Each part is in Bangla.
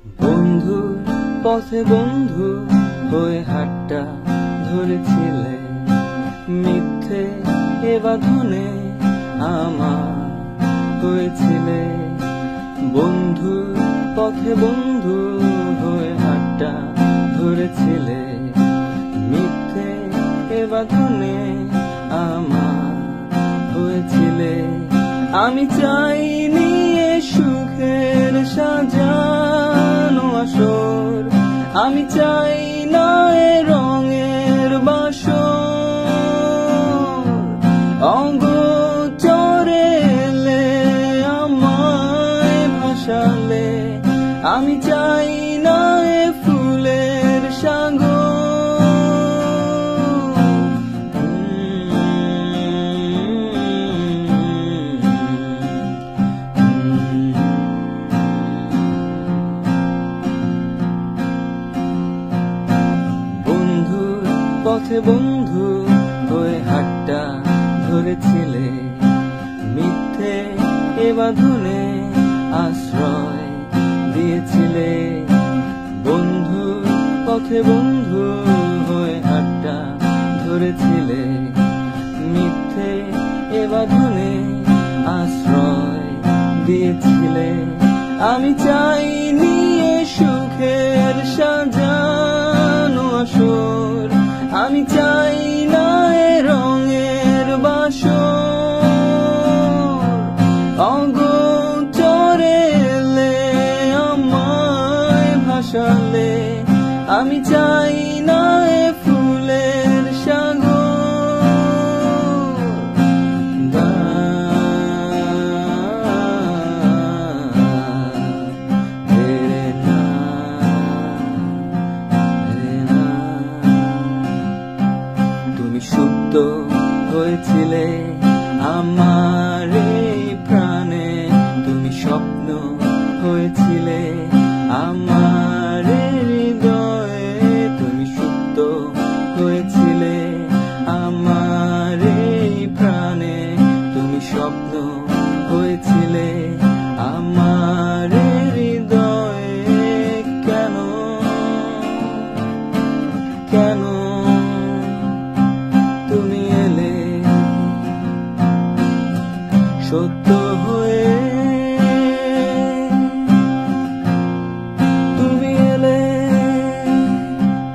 বন্ধু পথে বন্ধু হয়ে হাতটা ধরেছিলে, মিথ্যে এ বাঁধনে আমার হয়েছিলে। বন্ধু পথে বন্ধু হয়ে হাতটা ধরেছিলে, মিথ্যে এ বাঁধনে আমার হয়েছিলে। আমি চাইনি এ সুখের সাজানো আসর, আমি চাই না এ রঙের বাসর। অগোচরে এলে আমায় ভাসালে, আমি চাই না এ ফুলের সাগর। পথে বন্ধু হয়ে হাতটা ধরেছিলে, মিথ্যে এ বাঁধনে আশ্রয় দিয়েছিলে। বন্ধু পথে বন্ধু হয়ে হাতটা ধরেছিলে, মিথ্যে এ বাঁধনে আশ্রয় দিয়েছিলে। আমি চাইনি এ সুখের সাজানো আসর, আমি চাই না এ রঙের বাসর। অগোচরে এলে আমায় ভাসালে, আমি চাই না এ ফুলের সাগর। তুমি সুপ্ত হয়েছিলে আমার এই প্রাণে, তুমি স্বপ্ন হয়েছিলে আমার হৃদয়ে। তুমি সুপ্ত হয়েছিলে আমার এই প্রাণে, তুমি স্বপ্ন হয়েছিলে আমার হৃদয়ে। কেন কেন তুমি এলে সত্য হয়ে, তুমি এলে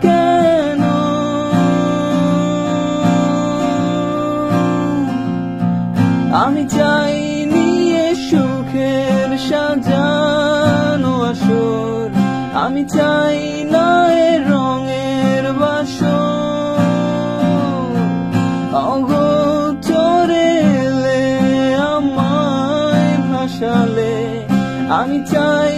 কেন? আমি চাইনি এ সুখের সাজানো আসর, আমি চাই না এ রঙের বাসর। অগোচরে এলে আমায় ভাসালে, আমি চাই